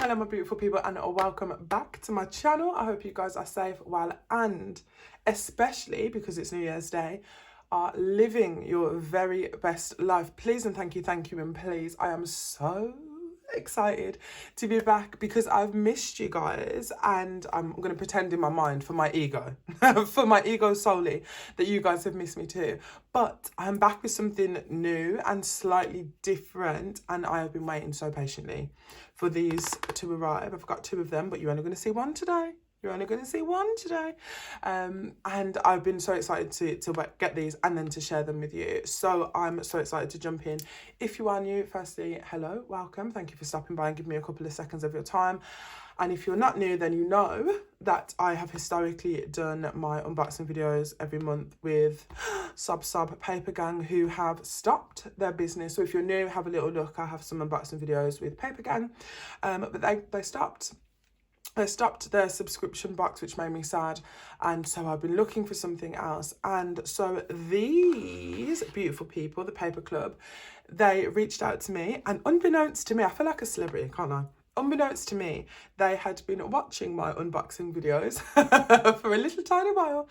Hello my beautiful people and welcome back to my channel. I hope you guys are safe, well, and especially because it's New Year's Day, are living your very best life. Please and thank you and please. I am so excited to be back because I've missed you guys, and I'm going to pretend in my mind for my ego, for my ego solely, that you guys have missed me too. But I'm back with something new and slightly different, and I have been waiting so patiently for these to arrive. I've got two of them, but you're only going to see one today. You're only going to see one today. And I've been so excited to get these and then to share them with you. So I'm so excited to jump in. If you are new, firstly, hello, welcome. Thank you for stopping by and giving me a couple of seconds of your time. And if you're not new, then you know that I have historically done my unboxing videos every month with Sub Paper Gang, who have stopped their business. So if you're new, have a little look. I have some unboxing videos with Paper Gang, but they stopped. They stopped their subscription box, which made me sad, and so I've been looking for something else. And so these beautiful people, the Paper Club, they reached out to me, and unbeknownst to me, I feel like a celebrity, can't I? Unbeknownst to me, they had been watching my unboxing videos for a little tiny while,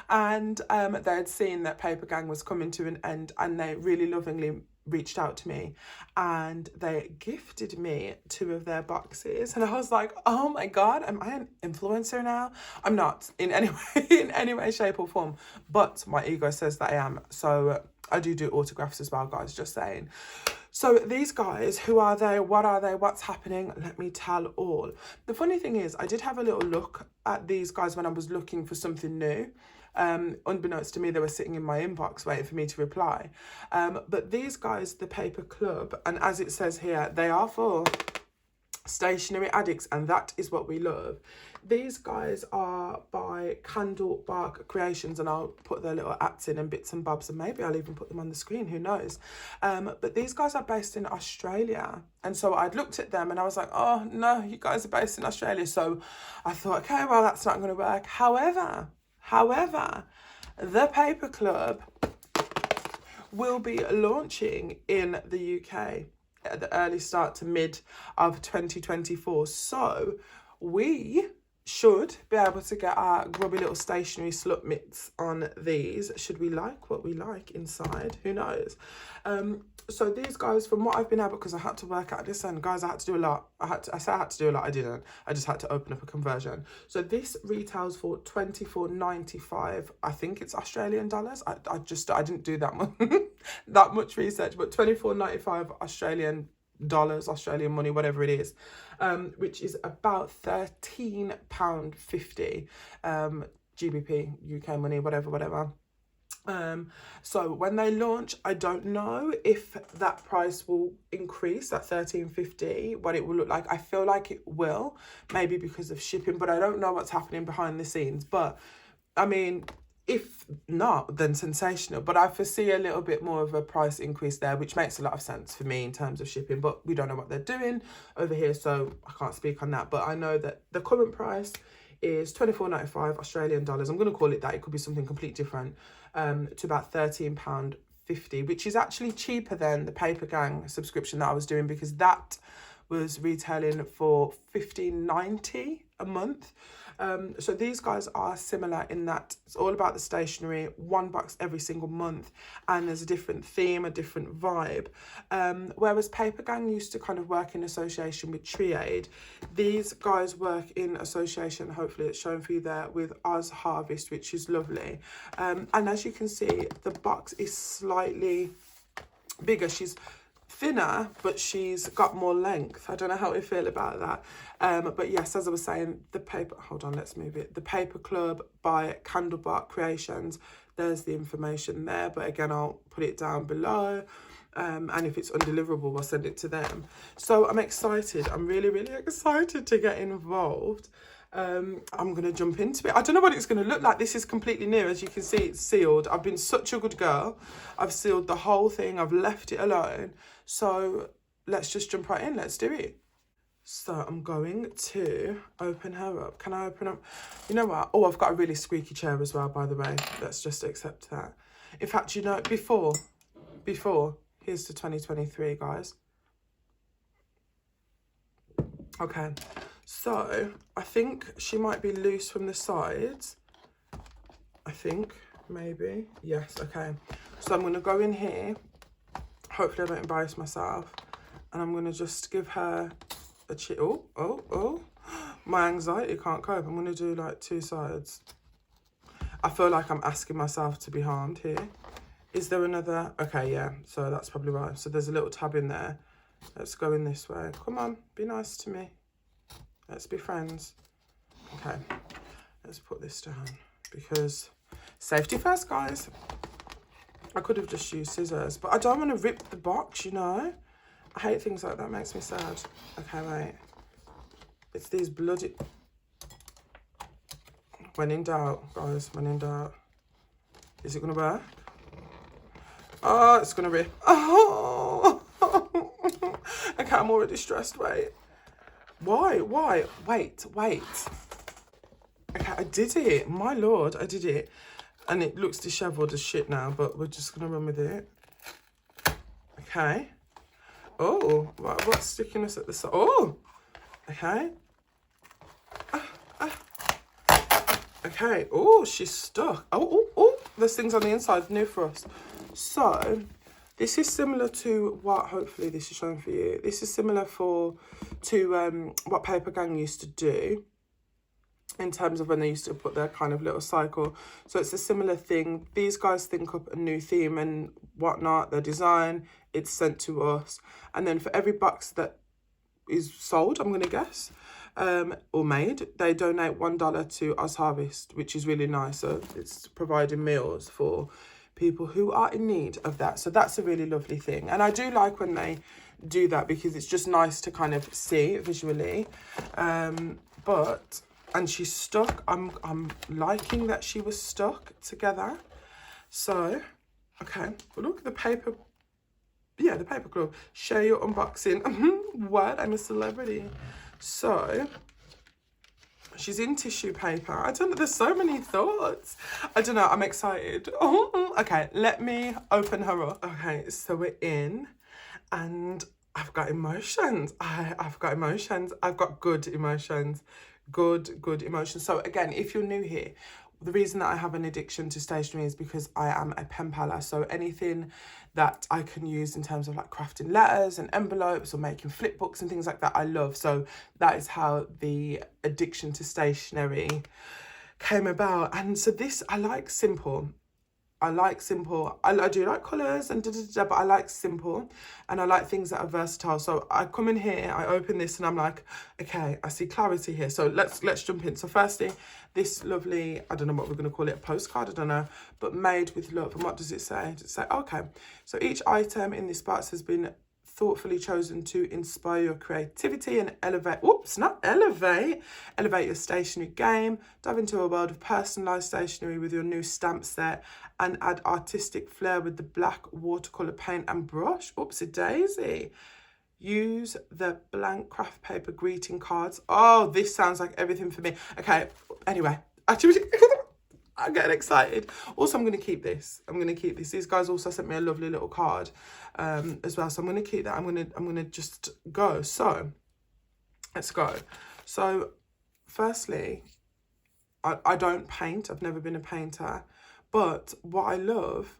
and they had seen that Paper Gang was coming to an end, and they really lovingly reached out to me and they gifted me two of their boxes, and I was like, oh my god, am I an influencer now? I'm not in any way, shape or form, but my ego says that I am. So I do autographs as well, guys, just saying. So these guys, who are they? What are they? What's happening? Let me tell all. The funny thing is, I did have a little look at these guys when I was looking for something new. Unbeknownst to me, they were sitting in my inbox waiting for me to reply. But these guys, the Paper Club, and as it says here, they are for stationery addicts, and that is what we love. These guys are by Candle Bark Creations, and I'll put their little ats in and bits and bobs, and maybe I'll even put them on the screen, who knows. But these guys are based in Australia, and so I'd looked at them and I was like, oh no, you guys are based in Australia. So I thought, okay, well, that's not going to work. However, the Paper Club will be launching in the UK at the early start to mid of 2024. So we should be able to get our grubby little stationery slut mitts on these, should we like what we like inside, who knows. So these guys, from what I've been able, because I had to work out this, and guys, I had to do a lot. I said I had to do a lot, I didn't. I just had to open up a conversion. So this retails for $24.95. I think it's Australian dollars. I didn't do that much that much research, but $24.95 Australian dollars, Australian money, whatever it is, which is about £13.50 GBP, UK money, whatever. So when they launch, I don't know if that price will increase, that $13.50, what it will look like. I feel like it will, maybe because of shipping, but I don't know what's happening behind the scenes. But I mean, if not, then sensational. But I foresee a little bit more of a price increase there, which makes a lot of sense for me in terms of shipping. But we don't know what they're doing over here, so I can't speak on that. But I know that the current price is $24.95 Australian dollars. I'm going to call it that. It could be something completely different, to about £13.50, which is actually cheaper than the Paper Gang subscription that I was doing, because that was retailing for $15.90 a month. So these guys are similar in that it's all about the stationery, one box every single month, and there's a different theme, a different vibe. Whereas Paper Gang used to kind of work in association with Triade, these guys work in association, hopefully it's shown for you there, with Oz Harvest, which is lovely. And as you can see, the box is slightly bigger. She's thinner, but she's got more length. I don't know how we feel about that. But yes, as I was saying, the paper, hold on, let's move it. The Paper Club by Candlebark Creations. There's the information there, but again, I'll put it down below. And if it's undeliverable, I'll send it to them. So I'm excited. I'm really excited to get involved. I'm going to jump into it. I don't know what it's going to look like. This is completely new. As you can see, it's sealed. I've been such a good girl. I've sealed the whole thing. I've left it alone. So let's just jump right in. Let's do it. So I'm going to open her up. Can I open up? You know what? Oh, I've got a really squeaky chair as well, by the way. Let's just accept that. In fact, you know, before, here's to 2023, guys. Okay, so I think she might be loose from the sides. I think, maybe. Yes, okay. So I'm going to go in here. Hopefully I don't embarrass myself. And I'm going to just give her a oh. My anxiety can't cope. I'm going to do like 2 sides. I feel like I'm asking myself to be harmed here. Is there another? Okay, yeah. So that's probably right. So there's a little tab in there. Let's go in this way. Come on, be nice to me. Let's be friends. Okay, let's put this down because safety first, guys. I could have just used scissors, but I don't want to rip the box, you know? I hate things like that, makes me sad. Okay, wait. It's these bloody... When in doubt, guys, when in doubt. Is it going to work? Oh, it's going to rip. Oh! Okay, I'm already stressed, wait. Why? Wait. Okay, I did it. My lord, I did it. And it looks dishevelled as shit now, but we're just going to run with it. Okay. Oh, what's stickiness at the side? Oh, okay. Okay. Oh, she's stuck. Oh, there's things on the inside, new for us. So, this is similar to what, hopefully this is showing for you. This is similar to what Paper Gang used to do, in terms of when they used to put their kind of little cycle. So it's a similar thing. These guys think up a new theme and whatnot, their design, it's sent to us. And then for every box that is sold, I'm going to guess, or made, they donate $1 to Oz Harvest, which is really nice. So it's providing meals for people who are in need of that. So that's a really lovely thing. And I do like when they do that because it's just nice to kind of see visually. And she's stuck. I'm liking that she was stuck together. So, okay. Well, look, the paper. Yeah, the paper glove. Share your unboxing. What? I'm a celebrity. So, she's in tissue paper. I don't know. There's so many thoughts. I don't know. I'm excited. Oh, okay. Let me open her up. Okay, so we're in. And I've got emotions. I've got emotions. I've got good emotions. Good emotions. So again, if you're new here, the reason that I have an addiction to stationery is because I am a pen paler. So anything that I can use in terms of like crafting letters and envelopes or making flip books and things like that, I love. So that is how the addiction to stationery came about. And so this, I like simple. I do like colours and but I like simple, and I like things that are versatile. So I come in here, I open this, and I'm like, okay, I see clarity here. So let's jump in. So firstly, this lovely, I don't know what we're going to call it, a postcard, I don't know, but made with love. And what does it say? Does it say, okay, so each item in this box has been thoughtfully chosen to inspire your creativity and elevate your stationery game. Dive into a world of personalised stationery with your new stamp set and add artistic flair with the black watercolour paint and brush. Oopsie daisy. Use the blank craft paper greeting cards. Oh, this sounds like everything for me. Okay, anyway, actually, I'm getting excited. Also, I'm going to keep this. These guys also sent me a lovely little card as well. So I'm going to keep that. I'm going to just go. So let's go. So firstly, I don't paint. I've never been a painter. But what I love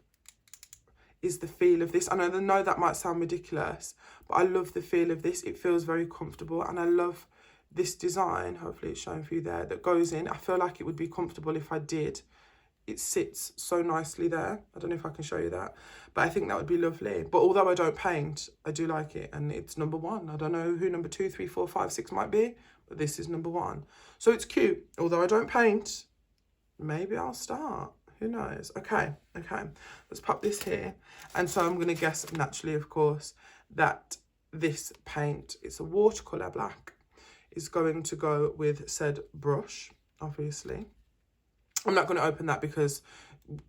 is the feel of this. And I know that might sound ridiculous, but I love the feel of this. It feels very comfortable. And I love this design, hopefully it's showing for you there, that goes in. I feel like it would be comfortable if I did. It sits so nicely there. I don't know if I can show you that, but I think that would be lovely. But although I don't paint, I do like it, and it's number 1. I don't know who number 2, 3, 4, 5, 6 might be, but this is number 1. So it's cute. Although I don't paint, maybe I'll start. Who knows? Okay. Let's pop this here. And so I'm going to guess, naturally, of course, that this paint, it's a watercolour black, is going to go with said brush, obviously. I'm not going to open that because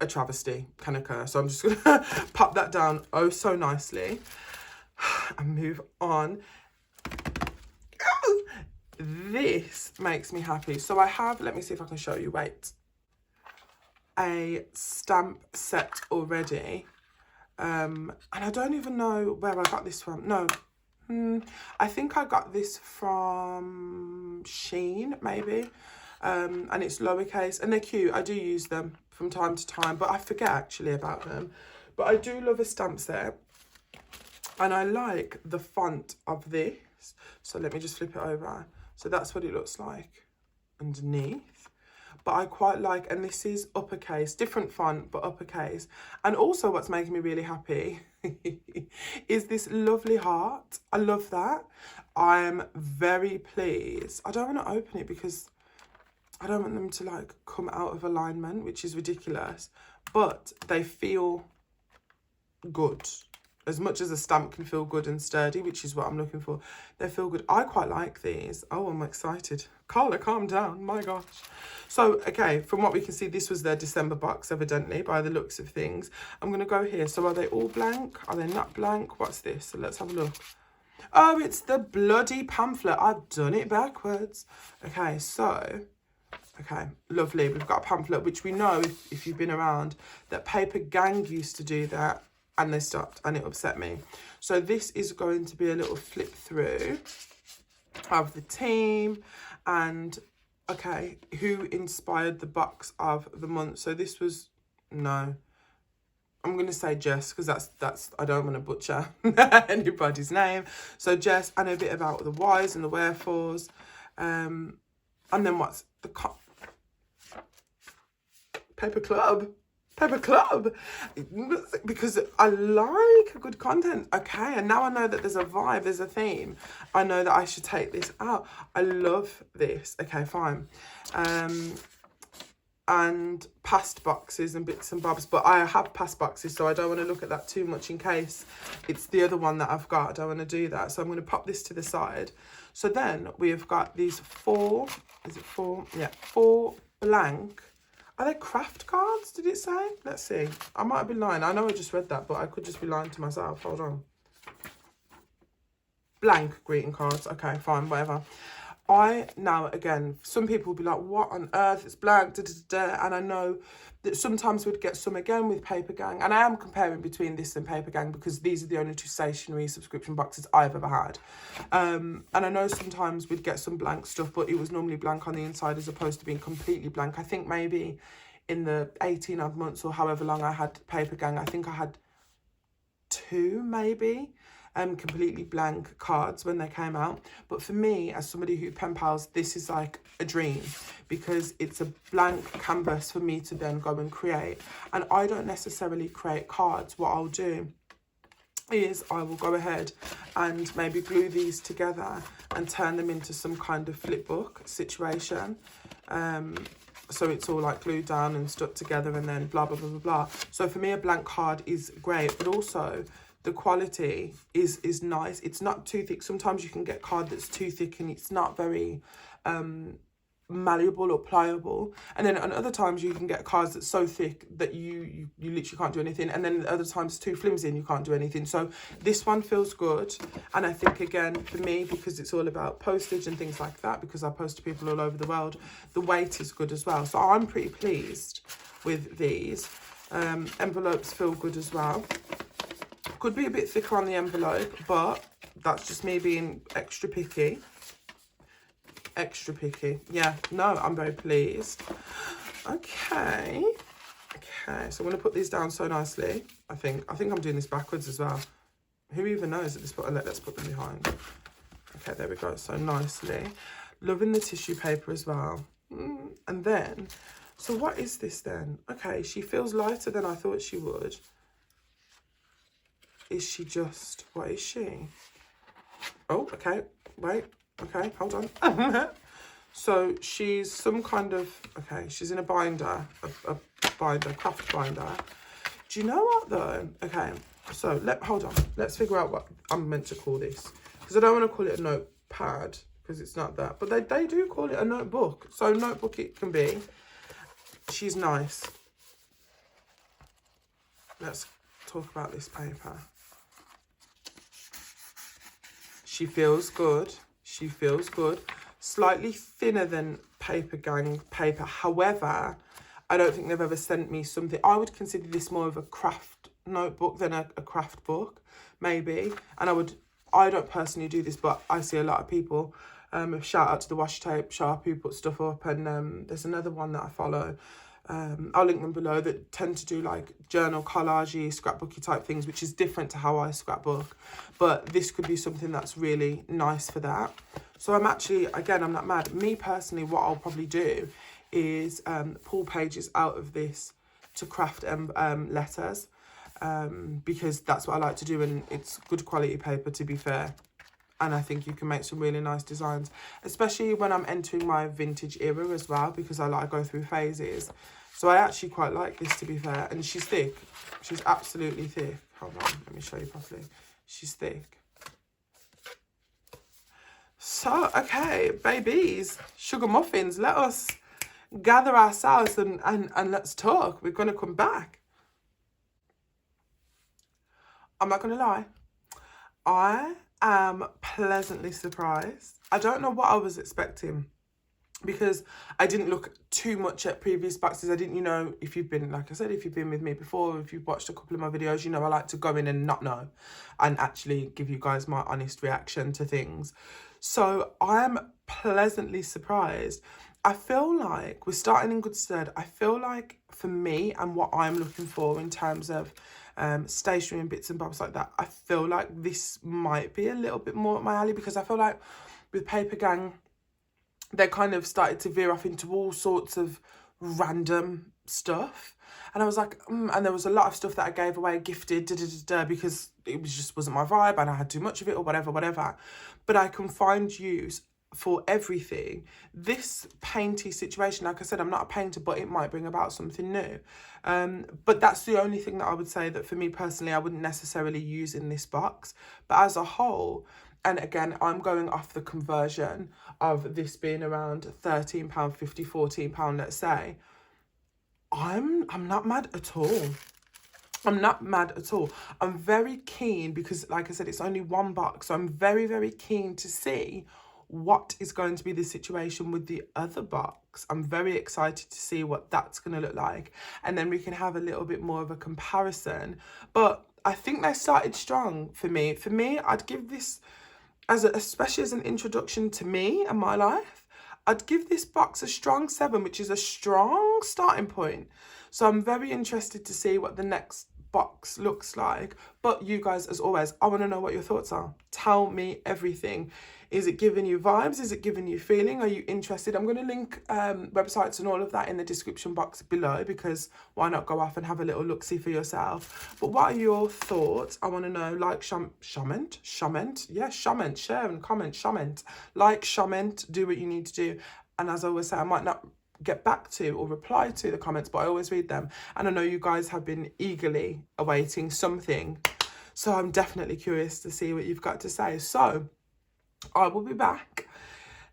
a travesty can occur. So I'm just going to pop that down oh so nicely and move on. This makes me happy. So I have, let me see if I can show you, wait, a stamp set already. And I don't even know where I got this from. No, I think I got this from Shein, maybe. And it's lowercase, and they're cute. I do use them from time to time, but I forget actually about them. But I do love a stamp set, and I like the font of this. So let me just flip it over. So that's what it looks like underneath. But I quite like, and this is uppercase, different font, but uppercase. And also what's making me really happy is this lovely heart. I love that. I'm very pleased. I don't want to open it because I don't want them to like come out of alignment, which is ridiculous, but they feel good. As much as a stamp can feel good and sturdy, which is what I'm looking for, they feel good. I quite like these. Oh, I'm excited. Carla, calm down. My gosh. So, okay, from what we can see, this was their December box, evidently, by the looks of things. I'm going to go here. So are they all blank? Are they not blank? What's this? So let's have a look. Oh, it's the bloody pamphlet. I've done it backwards. Okay, so... Okay, lovely. We've got a pamphlet, which we know, if you've been around, that Paper Gang used to do that, and they stopped, and it upset me. So this is going to be a little flip through of the team, and, okay, who inspired the box of the month. So this was, no, I'm going to say Jess, because that's I don't want to butcher anybody's name. So Jess, and a bit about the whys and the wherefores. And then what's the... Paper Club, because I like good content. Okay, and now I know that there's a vibe, there's a theme. I know that I should take this out. I love this. Okay, fine. And past boxes and bits and bobs, but I have past boxes, so I don't want to look at that too much in case it's the other one that I've got. I don't want to do that, so I'm going to pop this to the side. So then we've got these four, is it four? Yeah, 4 blank. Are they craft cards, did it say? Let's see. I might have been lying. I know I just read that, but I could just be lying to myself. Hold on. Blank greeting cards. Okay, fine, whatever. Now, again, some people will be like, what on earth? It's blank, da, da, da, da. And I know that sometimes we'd get some again with Paper Gang. And I am comparing between this and Paper Gang because these are the only 2 stationery subscription boxes I've ever had. And I know sometimes we'd get some blank stuff, but it was normally blank on the inside as opposed to being completely blank. I think maybe in the 18 odd months or however long I had Paper Gang, I think I had 2 maybe. Completely blank cards when they came out. But for me, as somebody who pen pals, this is like a dream because it's a blank canvas for me to then go and create. And I don't necessarily create cards. What I'll do is I will go ahead and maybe glue these together and turn them into some kind of flip book situation. So it's all like glued down and stuck together and then blah, blah, blah, blah, blah. So for me, a blank card is great, but also the quality is nice. It's not too thick. Sometimes you can get card that's too thick and it's not very malleable or pliable. And then on other times you can get cards that's so thick that you literally can't do anything. And then other times too flimsy and you can't do anything. So this one feels good. And I think, again, for me, because it's all about postage and things like that, because I post to people all over the world, the weight is good as well. So I'm pretty pleased with these. Envelopes feel good as well. Could be a bit thicker on the envelope, but that's just me being extra picky. Extra picky. Yeah, no, I'm very pleased. Okay. Okay, so I'm going to put these down so nicely. I think I'm doing this backwards as well. Who even knows at this point? Let's put them behind. Okay, there we go. So nicely. Loving the tissue paper as well. And then, so what is this then? Okay, she feels lighter than I thought she would. Is she just, what is she? Oh, okay, wait, okay, hold on. So she's some kind of, okay, she's in a binder, a binder, craft binder. Do you know what though? Okay, so hold on, let's figure out what I'm meant to call this. Because I don't want to call it a notepad, because it's not that. But they do call it a notebook. So notebook it can be. She's nice. Let's talk about this paper. She feels good. She feels good. Slightly thinner than Paper Gang paper. However, I don't think they've ever sent me something. I would consider this more of a craft notebook than a craft book, maybe. And I don't personally do this, but I see a lot of people. Shout out to the washi tape shop who put stuff up, and there's another one that I follow. I'll link them below, that tend to do like journal collagey, scrapbooky type things, which is different to how I scrapbook. But this could be something that's really nice for that. So I'm actually, again, I'm not mad. Me personally, what I'll probably do is pull pages out of this to craft letters, because that's what I like to do, and it's good quality paper, to be fair. And I think you can make some really nice designs, especially when I'm entering my vintage era as well, because I like go through phases. So I actually quite like this, to be fair. And she's thick. She's absolutely thick. Hold on, let me show you properly. She's thick. So, okay, babies, sugar muffins, let us gather ourselves and let's talk. We're going to come back. I'm not going to lie. I am pleasantly surprised. I don't know what I was expecting, because I didn't look too much at previous boxes. I didn't, you know, if you've been, like I said, if you've been with me before, if you've watched a couple of my videos, you know I like to go in and not know and actually give you guys my honest reaction to things. So I'm pleasantly surprised. I feel like we're starting in good stead. I feel like for me and what I'm looking for in terms of stationery and bits and bobs like that, I feel like this might be a little bit more up my alley, because I feel like with Paper Gang, they kind of started to veer off into all sorts of random stuff. And I was like, and there was a lot of stuff that I gave away, gifted, because it wasn't my vibe and I had too much of it or whatever. But I can find use for everything. This painty situation, like I said, I'm not a painter, but it might bring about something new. But that's the only thing that I would say that for me personally, I wouldn't necessarily use in this box. But as a whole, and again, I'm going off the conversion of this being around £13.50, £14, let's say. I'm not mad at all. I'm not mad at all. I'm very keen, because like I said, it's only one box. So I'm very, very keen to see what is going to be the situation with the other box. I'm very excited to see what that's going to look like. And then we can have a little bit more of a comparison. But I think they started strong for me. For me, I'd give this, especially as an introduction to me and my life, I'd give this box a strong 7, which is a strong starting point. So I'm very interested to see what the next box looks like. But you guys, as always, I want to know what your thoughts are. Tell me everything. Is it giving you vibes? Is it giving you feeling? Are you interested? I'm going to link websites and all of that in the description box below, because why not go off and have a little look-see for yourself? But what are your thoughts? I want to know. Like, share and comment, like, comment, do what you need to do. And as I always say, I might not get back to or reply to the comments, but I always read them. And I know you guys have been eagerly awaiting something. So I'm definitely curious to see what you've got to say. So I will be back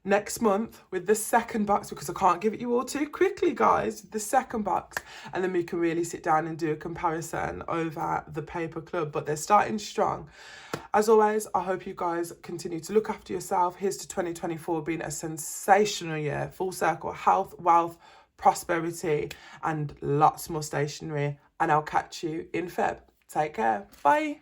next month with the second box, because I can't give it you all too quickly, guys. The second box, and then we can really sit down and do a comparison over the Paper Club. But they're starting strong. As always, I hope you guys continue to look after yourself. Here's to 2024 being a sensational year, full circle, health, wealth, prosperity, and lots more stationery. And I'll catch you in Feb. Take care. Bye.